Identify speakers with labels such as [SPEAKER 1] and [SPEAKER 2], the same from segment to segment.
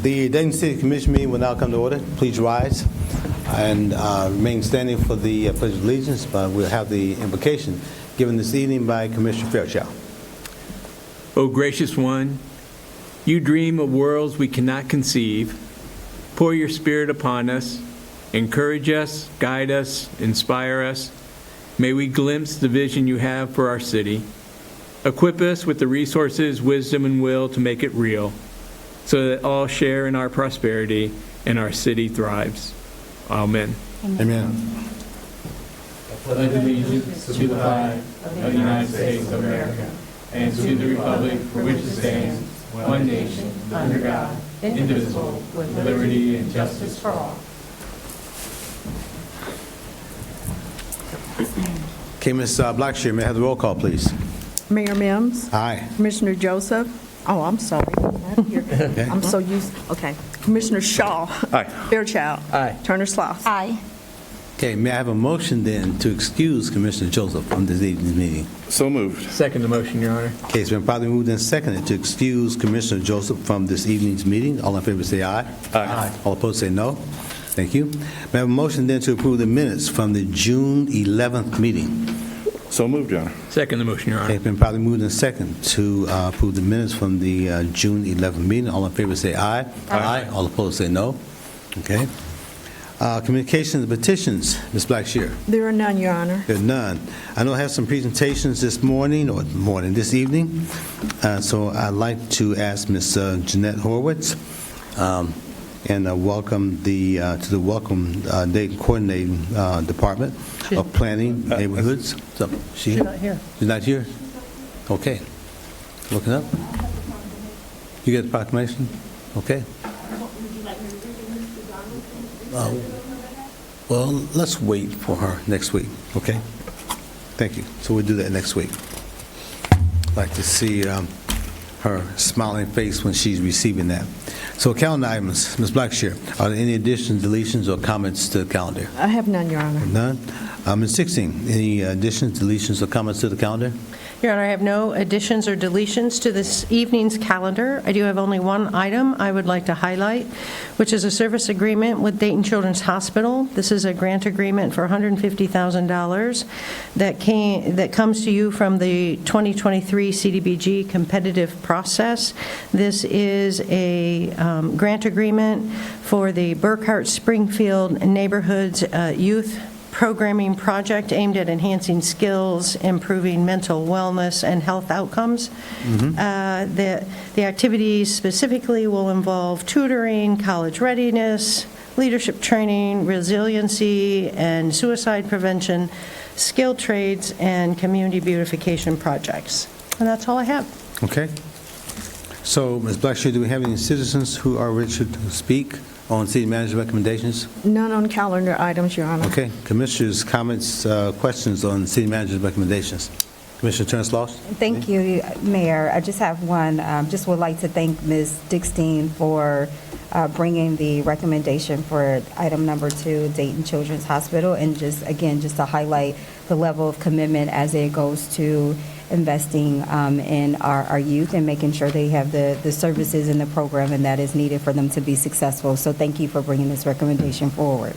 [SPEAKER 1] The Dayton City Commission meeting will now come to order. Please rise and remain standing for the Pledge of Allegiance. We'll have the invocation given this evening by Commissioner Fairchild.
[SPEAKER 2] O gracious one, you dream of worlds we cannot conceive. Pour your Spirit upon us, encourage us, guide us, inspire us. May we glimpse the vision you have for our city. Equip us with the resources, wisdom, and will to make it real, so that all share in our prosperity and our city thrives. Amen.
[SPEAKER 1] Amen.
[SPEAKER 3] I pledge allegiance to the flag of the United States of America and to the republic for which it stands, one nation, under God, indivisible, with liberty and justice for all.
[SPEAKER 1] Okay, Ms. Blackshear, may I have the roll call, please?
[SPEAKER 4] Mayor Mims.
[SPEAKER 1] Aye.
[SPEAKER 4] Commissioner Joseph. Oh, I'm sorry. I'm so used. Okay. Commissioner Shaw.
[SPEAKER 5] Aye.
[SPEAKER 4] Fairchild.
[SPEAKER 2] Aye.
[SPEAKER 4] Turner-Sloss.
[SPEAKER 6] Aye.
[SPEAKER 1] Okay, may I have a motion then to excuse Commissioner Joseph from this evening's meeting?
[SPEAKER 5] So moved.
[SPEAKER 2] Second the motion, Your Honor.
[SPEAKER 1] Okay, it's been probably moved and seconded to excuse Commissioner Joseph from this evening's meeting. All in favor say aye.
[SPEAKER 5] Aye.
[SPEAKER 1] All opposed say no. Thank you. May I have a motion then to approve the minutes from the June 11th meeting?
[SPEAKER 5] So moved, Your Honor.
[SPEAKER 2] Second the motion, Your
[SPEAKER 1] Okay,
[SPEAKER 2] Honor.
[SPEAKER 1] it's been probably moved and seconded to approve the minutes from the June 11th meeting. All in favor say aye. Aye. All opposed say no. Okay. Communications and petitions, Ms. Blackshear.
[SPEAKER 4] There are none, Your Honor.
[SPEAKER 1] There's none. I know I have some presentations this this evening. So I'd like to ask Ms. Jeanette Horwitz and welcome to the Welcome Dayton Coordinating Department of Planning Neighborhoods. So, she's not here. She's not here? Okay. Looking up. You get the proclamation? Okay. Well, let's wait for her next week, okay? Thank you. So we'll do that next week. I'd like to see her smiling face when she's receiving that. So calendar items, Ms. Blackshear, are there any additions, deletions, or comments to the calendar?
[SPEAKER 4] I have none, Your Honor.
[SPEAKER 1] None? Ms. 16, any additions, deletions, or comments to the calendar?
[SPEAKER 6] Your Honor, I have no additions or deletions to this evening's calendar. I do have only one item I would like to highlight, which is a service agreement with Dayton Children's Hospital. This is a grant agreement for $150,000 that comes to you from the 2023 CDBG competitive process. This is a grant agreement for the Burkhart-Springfield Neighborhoods Youth Programming project aimed at enhancing skills, improving mental wellness, and health outcomes. The activities specifically will involve tutoring, college readiness, leadership training, resiliency, and suicide prevention, skilled trades, and community beautification projects. And that's all I have.
[SPEAKER 1] Okay. So, Ms. Blackshear, do we have any citizens who are registered to speak on city manager recommendations?
[SPEAKER 4] None on calendar items, Your Honor.
[SPEAKER 1] Okay. Commissioners' comments, questions on city manager's recommendations. Commissioner Turner-Sloss?
[SPEAKER 7] Thank you, Mayor. I just have one. Just would like to thank Ms. Dickstein for bringing the recommendation for item number 2, Dayton Children's Hospital, and just to highlight the level of commitment as it goes to investing in our youth and making sure they have the services in the program and that is needed for them to be successful. So thank you for bringing this recommendation forward.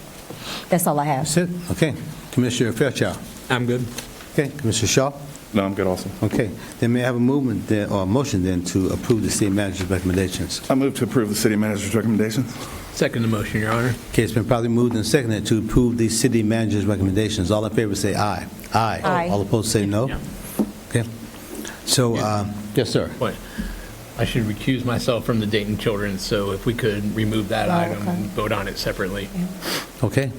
[SPEAKER 7] That's all I have.
[SPEAKER 1] That's it? Okay. Commissioner Fairchild?
[SPEAKER 2] I'm good.
[SPEAKER 1] Okay. Commissioner Shaw?
[SPEAKER 5] No, I'm good also.
[SPEAKER 1] Okay. Then may I have a movement then, or a motion then to approve the city manager's recommendations?
[SPEAKER 5] I move to approve the city manager's recommendations.
[SPEAKER 2] Second the motion, Your Honor.
[SPEAKER 1] Okay. It's been probably moved and seconded to approve the city manager's recommendations. All in favor say aye. Aye.
[SPEAKER 7] Aye.
[SPEAKER 1] All opposed say no.
[SPEAKER 2] Yeah.
[SPEAKER 1] Okay. So, yes, sir.
[SPEAKER 2] What? I should recuse myself from the Dayton Children, so if we could remove that item and vote on it separately.
[SPEAKER 1] Okay.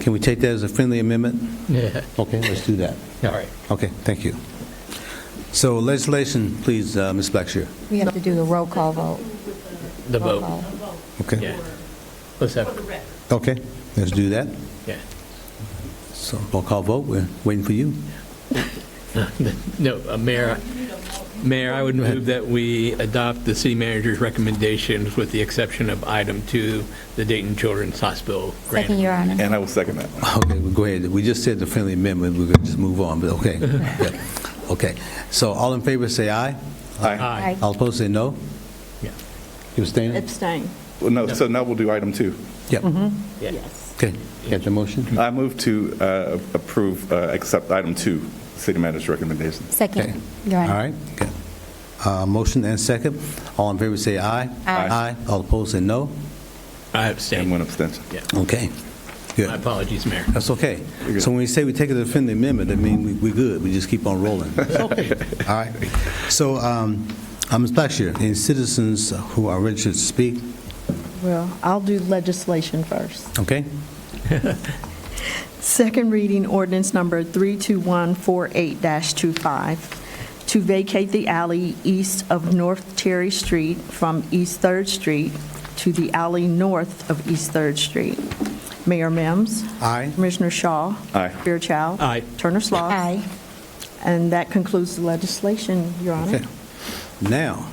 [SPEAKER 1] Can we take that as a friendly amendment?
[SPEAKER 2] Yeah.
[SPEAKER 1] Okay, let's do that.
[SPEAKER 2] All right.
[SPEAKER 1] Okay, thank you. So legislation, please, Ms. Blackshear.
[SPEAKER 7] We have to do the roll call vote.
[SPEAKER 2] The
[SPEAKER 7] Roll
[SPEAKER 2] vote.
[SPEAKER 7] call.
[SPEAKER 1] Okay.
[SPEAKER 2] Yeah. Let's have,
[SPEAKER 1] Okay, let's do that.
[SPEAKER 2] yeah.
[SPEAKER 1] So roll call vote, we're waiting for you.
[SPEAKER 2] No, Mayor, I would move that we adopt the city manager's recommendations with the exception of item 2, the Dayton Children's Hospital grant.
[SPEAKER 7] Second, Your Honor.
[SPEAKER 5] And I will second that.
[SPEAKER 1] Okay, well, go ahead. We just said the friendly amendment, we're going to just move on, but okay. Yeah. Okay, so all in favor say aye.
[SPEAKER 5] Aye.
[SPEAKER 2] Aye.
[SPEAKER 1] All opposed say no.
[SPEAKER 2] Yeah.
[SPEAKER 1] You abstaining?
[SPEAKER 4] Abstain.
[SPEAKER 5] Well, no, so now we'll do item 2.
[SPEAKER 1] Yep.
[SPEAKER 4] Yes.
[SPEAKER 1] Okay, got your motion?
[SPEAKER 5] I move to accept item 2, city manager's recommendation.
[SPEAKER 1] Okay.
[SPEAKER 7] Second, Your
[SPEAKER 1] All
[SPEAKER 7] Honor.
[SPEAKER 1] right. Okay. Motion and second. All in favor say aye.
[SPEAKER 7] Aye.
[SPEAKER 1] All opposed say no.
[SPEAKER 2] I
[SPEAKER 5] And
[SPEAKER 2] abstain.
[SPEAKER 5] 1 abstention.
[SPEAKER 1] Okay, good.
[SPEAKER 2] My apologies, Mayor.
[SPEAKER 1] That's okay.
[SPEAKER 5] good.
[SPEAKER 1] So when we say we take a defend the amendment, that means we good. We just keep on rolling. It's okay. All right. So, Ms. Blackshear, any citizens who are registered to speak?
[SPEAKER 4] Well, I'll do legislation first.
[SPEAKER 1] Okay?
[SPEAKER 4] Second reading ordinance number 32148-25 to vacate the alley east of North Terry Street from East 3rd Street to the alley north of East 3rd Street. Mayor Mims.
[SPEAKER 1] Aye.
[SPEAKER 4] Commissioner Shaw.
[SPEAKER 5] Aye.
[SPEAKER 4] Fairchild.
[SPEAKER 2] Aye.
[SPEAKER 4] Turner-Sloss.
[SPEAKER 7] Aye.
[SPEAKER 4] And that concludes the legislation, Your Honor.
[SPEAKER 1] Okay. Now,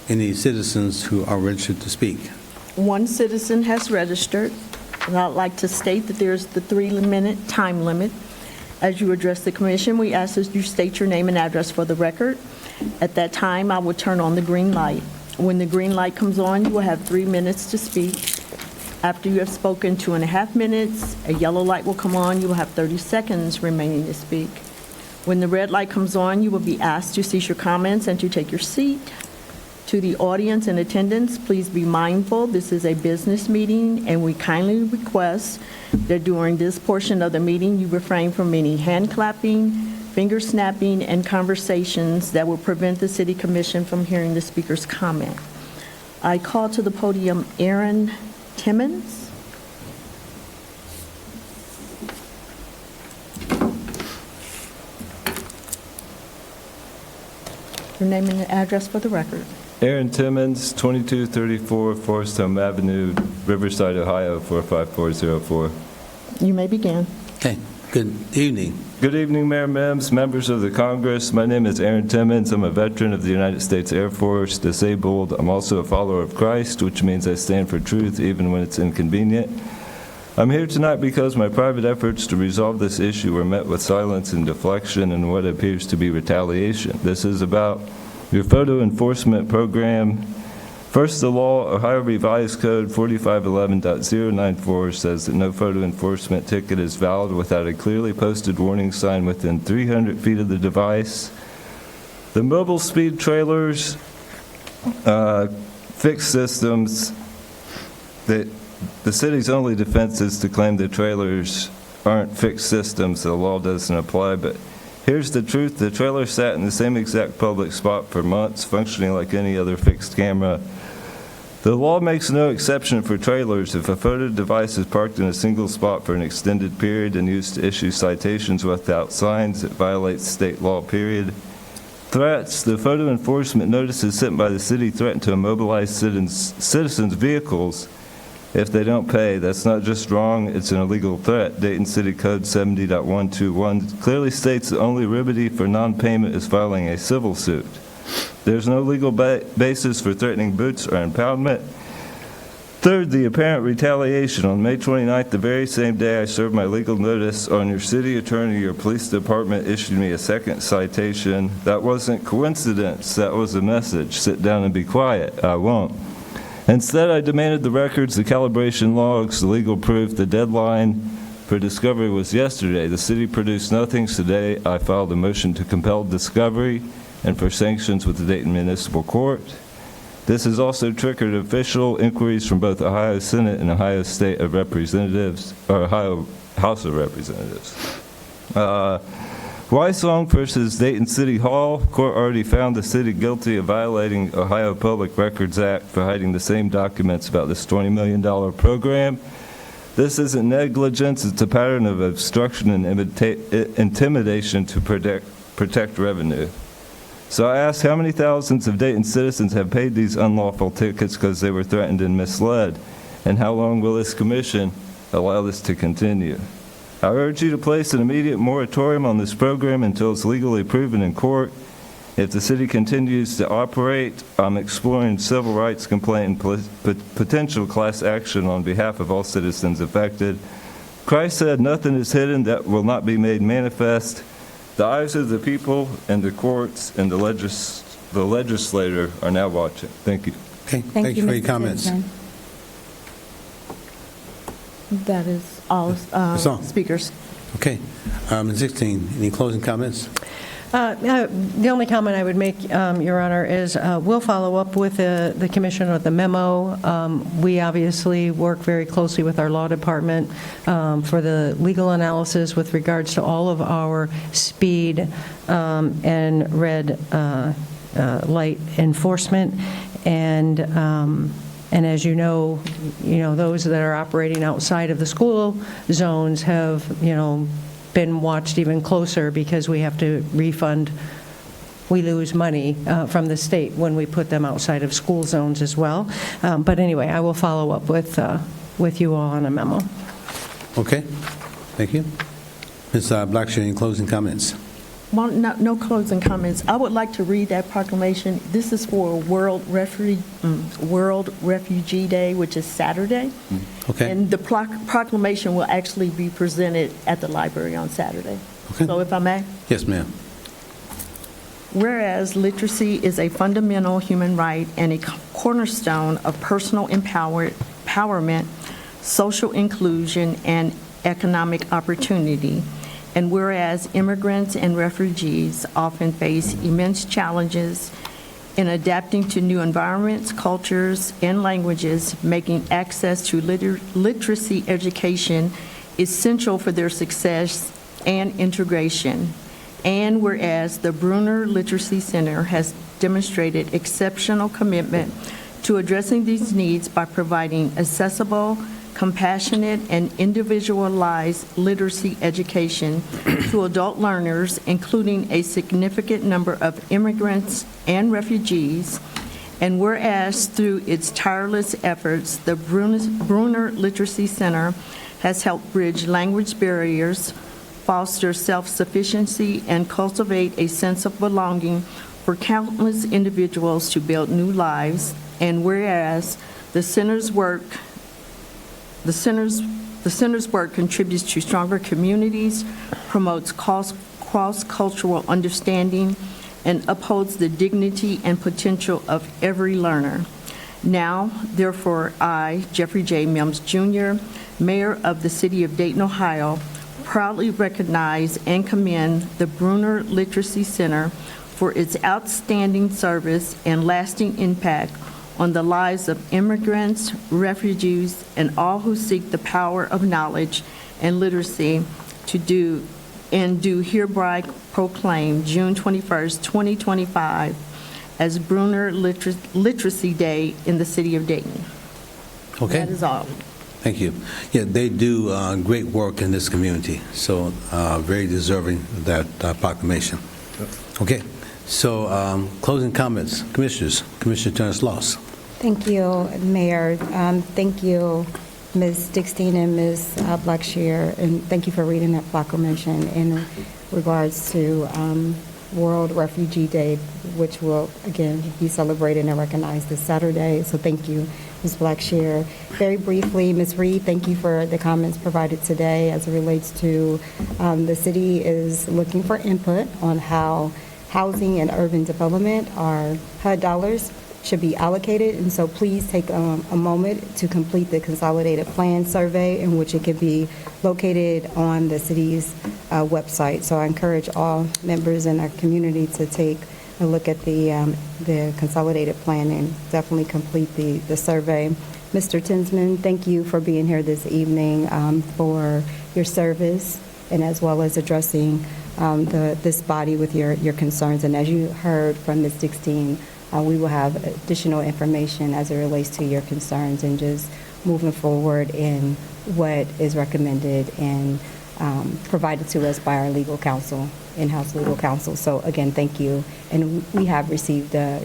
[SPEAKER 1] any citizens who are registered to speak?
[SPEAKER 4] One citizen has registered, and I'd like to state that there's the 3-minute time limit. As you address the commission, we ask that you state your name and address for the record. At that time, I will turn on the green light. When the green light comes on, you will have 3 minutes to speak. After you have spoken 2.5 minutes, a yellow light will come on. You will have 30 seconds remaining to speak. When the red light comes on, you will be asked to cease your comments and to take your seat. To the audience in attendance, please be mindful, this is a business meeting, and we kindly request that during this portion of the meeting, you refrain from any hand clapping, finger snapping, and conversations that will prevent the city commission from hearing the speaker's comment. I call to the podium Aaron Timmons. Your name and address for the record.
[SPEAKER 8] Aaron Timmons, 2234 Forest Home Avenue, Riverside, Ohio, 45404.
[SPEAKER 4] You may begin.
[SPEAKER 1] Okay, good evening.
[SPEAKER 8] Good evening, Mayor Mims, members of the Congress. My name is Aaron Timmons. I'm a veteran of the United States Air Force, disabled. I'm also a follower of Christ, which means I stand for truth even when it's inconvenient. I'm here tonight because my private efforts to resolve this issue were met with silence and deflection and what appears to be retaliation. This is about your photo enforcement program. First, the law, Ohio Revised Code 4511.094 says that no photo enforcement ticket is valid without a clearly posted warning sign within 300 feet of the device. The mobile speed trailers, fixed systems, that the city's only defense is to claim the trailers aren't fixed systems, the law doesn't apply, but here's the truth. The trailer sat in the same exact public spot for months, functioning like any other fixed camera. The law makes no exception for trailers. If a photo device is parked in a single spot for an extended period and used to issue citations without signs, it violates state law, period. Threats. The photo enforcement notices sent by the city threaten to immobilize citizens' vehicles if they don't pay. That's not just wrong, it's an illegal threat. Dayton City Code 70.121 clearly states the only remedy for non-payment is filing a civil suit. There's no legal basis for threatening boots or impoundment. Third, the apparent retaliation. On May 29th, the very same day I served my legal notice on your city attorney, your police department issued me a second citation. That wasn't coincidence, that was a message. Sit down and be quiet. I won't. Instead, I demanded the records, the calibration logs, the legal proof. The deadline for discovery was yesterday. The city produced nothing. Today, I filed a motion to compel discovery and for sanctions with the Dayton Municipal Court. This has also triggered official inquiries from both Ohio Senate and Ohio State of Representatives, or Ohio House of Representatives. Wysong versus Dayton City Hall. Court already found the city guilty of violating Ohio Public Records Act for hiding the same documents about this $20 million program. This isn't negligence, it's a pattern of obstruction and intimidation to protect revenue. So I asked how many thousands of Dayton citizens have paid these unlawful tickets because they were threatened and misled, and how long will this commission allow this to continue? I urge you to place an immediate moratorium on this program until it's legally proven in court. If the city continues to operate, I'm exploring civil rights complaint and potential class action on behalf of all citizens affected. Christ said, "Nothing is hidden that will not be made manifest." The eyes of the people and the courts and the legislator are now watching. Thank you.
[SPEAKER 1] Okay, thank you for your
[SPEAKER 7] Mr.
[SPEAKER 1] comments.
[SPEAKER 7] Simpson.
[SPEAKER 4] That is all
[SPEAKER 1] That's all.
[SPEAKER 4] speakers.
[SPEAKER 1] Okay. Ms. Dixon, any closing comments?
[SPEAKER 6] The only comment I would make, Your Honor, is we'll follow up with the commission with the memo. We obviously work very closely with our law department for the legal analysis with regards to all of our speed and red light enforcement. And as you know, those that are operating outside of the school zones have, been watched even closer because we have to refund, we lose money from the state when we put them outside of school zones as well. But anyway, I will follow up with you all on a memo.
[SPEAKER 1] Okay. Thank you. Ms. Blackshear, any closing comments?
[SPEAKER 4] Well, no closing comments. I would like to read that proclamation. This is for World Refugee Day, which is Saturday.
[SPEAKER 1] Okay.
[SPEAKER 4] And the proclamation will actually be presented at the library on Saturday.
[SPEAKER 1] Okay.
[SPEAKER 4] So if I may.
[SPEAKER 1] Yes, ma'am.
[SPEAKER 4] Whereas literacy is a fundamental human right and a cornerstone of personal empowerment, social inclusion, and economic opportunity. And whereas immigrants and refugees often face immense challenges in adapting to new environments, cultures, and languages, making access to literacy education essential for their success and integration. And whereas the Bruner Literacy Center has demonstrated exceptional commitment to addressing these needs by providing accessible, compassionate, and individualized literacy education to adult learners, including a significant number of immigrants and refugees. And whereas through its tireless efforts, the Bruner Literacy Center has helped bridge language barriers, foster self-sufficiency, and cultivate a sense of belonging for countless individuals to build new lives. And whereas the center's work contributes to stronger communities, promotes cross-cultural understanding, and upholds the dignity and potential of every learner. Now, therefore, I, Jeffrey J. Mims, Jr., Mayor of the City of Dayton, Ohio, proudly recognize and commend the Bruner Literacy Center for its outstanding service and lasting impact on the lives of immigrants, refugees, and all who seek the power of knowledge and literacy do hereby proclaim June 21st, 2025 as Bruner Literacy Day in the city of Dayton.
[SPEAKER 1] Okay.
[SPEAKER 4] That is all.
[SPEAKER 1] Thank you. Yeah, they do great work in this community, so very deserving of that proclamation. Okay. So closing comments, commissioners. Commissioner Turner-Sloss.
[SPEAKER 7] Thank you, Mayor. Thank you, Ms. Dixon and Ms. Blackshear, and thank you for reading that proclamation in regards to World Refugee Day, which will, again, be celebrated and recognized this Saturday. So thank you, Ms. Blackshear. Very briefly, Ms. Reed, thank you for the comments provided today as it relates to the city is looking for input on how housing and urban development, our HUD dollars, should be allocated. And so please take a moment to complete the consolidated plan survey, in which it can be located on the city's website. So I encourage all members in our community to take a look at the consolidated plan and definitely complete the survey. Mr. Tinsman, thank you for being here this evening for your service and as well as addressing this body with your concerns. And as you heard from Ms. Dixon, we will have additional information as it relates to your concerns and just moving forward in what is recommended and provided to us by our legal counsel, in-house legal counsel. So again, thank you. And we have received a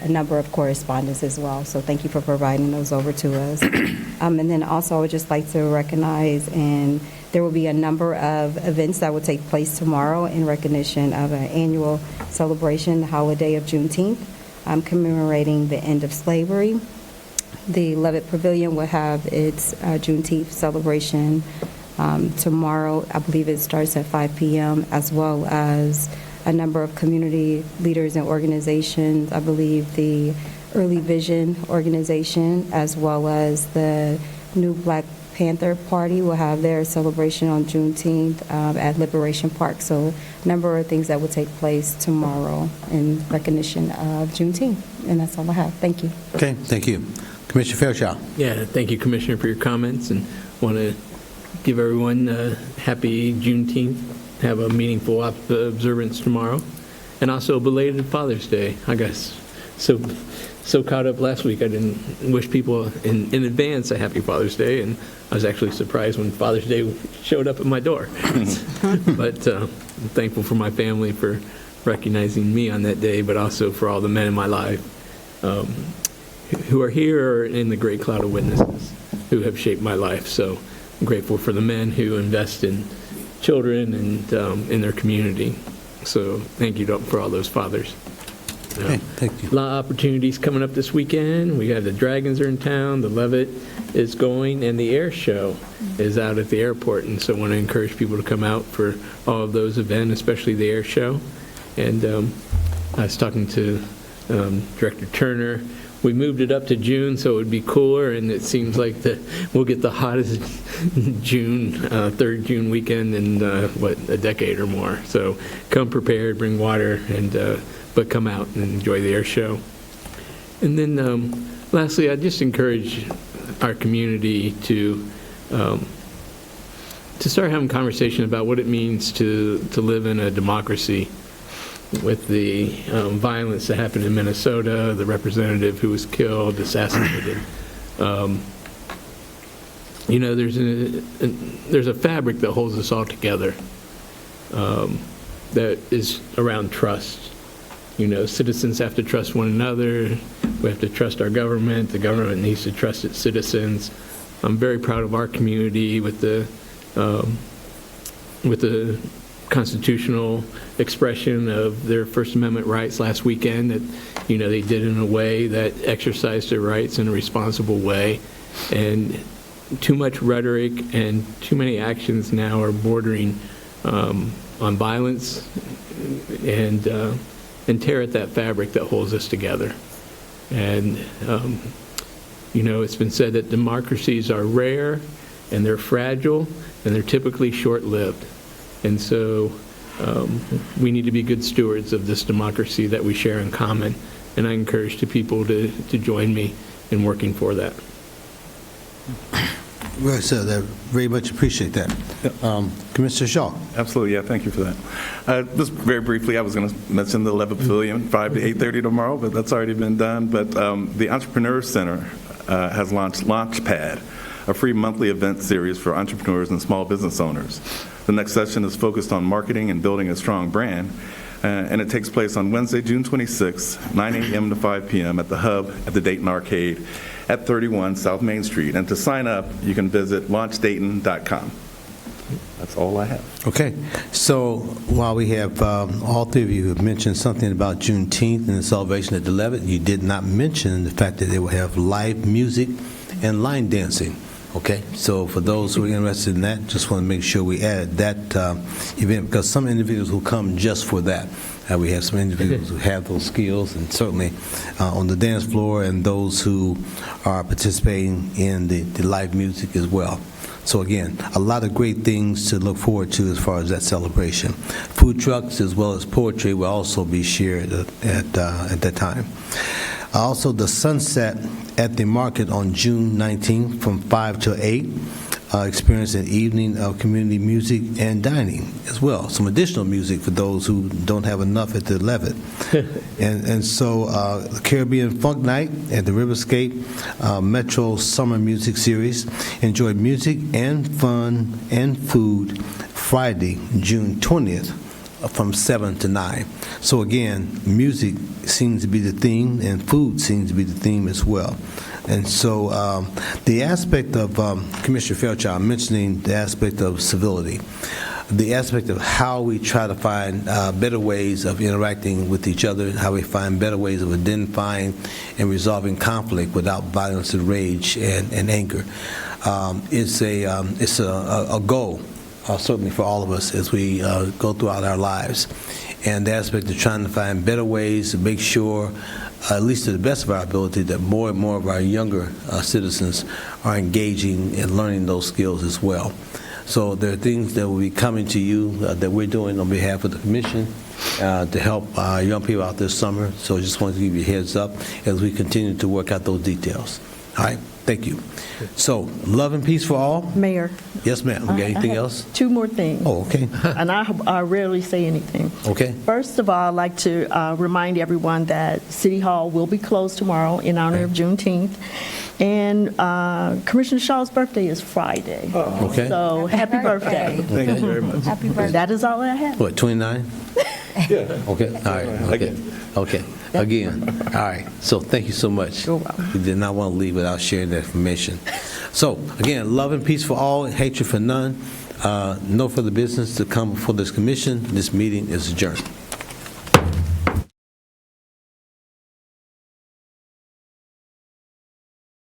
[SPEAKER 7] number of correspondence as well. So thank you for providing those over to us. And then also I would just like to recognize, and there will be a number of events that will take place tomorrow in recognition of an annual celebration, the holiday of Juneteenth, commemorating the end of slavery. The Levitt Pavilion will have its Juneteenth celebration tomorrow. I believe it starts at 5 p.m., as well as a number of community leaders and organizations. I believe the Early Vision organization, as well as the New Black Panther Party will have their celebration on Juneteenth at Liberation Park. So a number of things that will take place tomorrow in recognition of Juneteenth. And that's all I have. Thank you.
[SPEAKER 1] Okay, thank you. Commissioner Fairchild.
[SPEAKER 2] Yeah, thank you, Commissioner, for your comments, and want to give everyone a happy Juneteenth. Have a meaningful observance tomorrow, and also a belated Father's Day. I guess so caught up last week, I didn't wish people in advance a happy Father's Day, and I was actually surprised when Father's Day showed up at my door. But I'm thankful for my family for recognizing me on that day, but also for all the men in my life who are here or in the great cloud of witnesses who have shaped my life. So I'm grateful for the men who invest in children and in their community. So thank you for all those fathers.
[SPEAKER 1] Okay, thank you.
[SPEAKER 2] A lot of opportunities coming up this weekend. We have the Dragons are in town, the Levitt is going, and the air show is out at the airport. And so I want to encourage people to come out for all of those events, especially the air show. And I was talking to Director Turner. We moved it up to June so it would be cooler, and it seems like we'll get the hottest third June weekend in, a decade or more. So come prepared, bring water, but come out and enjoy the air show. And then lastly, I just encourage our community to start having conversation about what it means to live in a democracy. With the violence that happened in Minnesota, the representative who was killed, assassinated. There's a fabric that holds us all together that is around trust. Citizens have to trust one another. We have to trust our government. The government needs to trust its citizens. I'm very proud of our community with the constitutional expression of their First Amendment rights last weekend that, they did in a way that exercised their rights in a responsible way. And too much rhetoric and too many actions now are bordering on violence and tear at that fabric that holds us together. And, it's been said that democracies are rare and they're fragile and they're typically short-lived. And so we need to be good stewards of this democracy that we share in common. And I encourage the people to join me in working for that.
[SPEAKER 1] Well said. I very much appreciate that. Commissioner Shaw.
[SPEAKER 5] Absolutely, yeah, thank you for that. Just very briefly, I was going to mention the Levitt Pavilion, 5 to 8:30 tomorrow, but that's already been done. But the Entrepreneur Center has launched Launchpad, a free monthly event series for entrepreneurs and small business owners. The next session is focused on marketing and building a strong brand, and it takes place on Wednesday, June 26th, 9 a.m. to 5 p.m. at the Hub at the Dayton Arcade at 31 South Main Street. And to sign up, you can visit launchdayton.com. That's all I have.
[SPEAKER 1] Okay, so while we have all three of you have mentioned something about Juneteenth and the celebration at the Levitt, you did not mention the fact that they will have live music and line dancing. Okay, so for those who are interested in that, just want to make sure we add that event, because some individuals will come just for that. We have some individuals who have those skills, and certainly on the dance floor, and those who are participating in the live music as well. So again, a lot of great things to look forward to as far as that celebration. Food trucks as well as poetry will also be shared at that time. Also, the sunset at the market on June 19th from 5 to 8. Experience an evening of community music and dining as well. Some additional music for those who don't have enough at the Levitt. and so the Caribbean Funk Night at the Riverscape Metro Summer Music Series. Enjoy music and fun and food Friday, June 20th. From 7 to 9. So again, music seems to be the theme, and food seems to be the theme as well. And so the aspect of, Commissioner Fairchild mentioning the aspect of civility, the aspect of how we try to find better ways of interacting with each other, how we find better ways of identifying and resolving conflict without violence and rage and anger. It's a goal. Certainly for all of us as we go throughout our lives. And the aspect of trying to find better ways to make sure at least to the best of our ability, that more and more of our younger citizens are engaging and learning those skills as well. So there are things that will be coming to you that we're doing on behalf of the commission to help young people out this summer. So I just wanted to give you a heads up as we continue to work out those details. All right, thank you. So, love and peace for all.
[SPEAKER 4] Mayor.
[SPEAKER 1] Yes, ma'am. You got anything
[SPEAKER 4] I have
[SPEAKER 1] else?
[SPEAKER 4] 2 more things.
[SPEAKER 1] Oh, okay.
[SPEAKER 4] And I rarely say anything.
[SPEAKER 1] Okay.
[SPEAKER 4] First of all, I'd like to remind everyone that City Hall will be closed tomorrow in honor of Juneteenth. And Commissioner Shaw's birthday is Friday.
[SPEAKER 1] Okay.
[SPEAKER 4] So happy birthday.
[SPEAKER 5] Thank you very much.
[SPEAKER 7] Happy birthday.
[SPEAKER 4] That is all I have.
[SPEAKER 1] What, 29?
[SPEAKER 5] Yeah.
[SPEAKER 1] Okay, all right, okay, okay. Again, all right, so thank you so much.
[SPEAKER 4] You're welcome.
[SPEAKER 1] We did not want to leave without sharing that information. So, again, love and peace for all, hatred for none. No further business to come before this commission. This meeting is adjourned.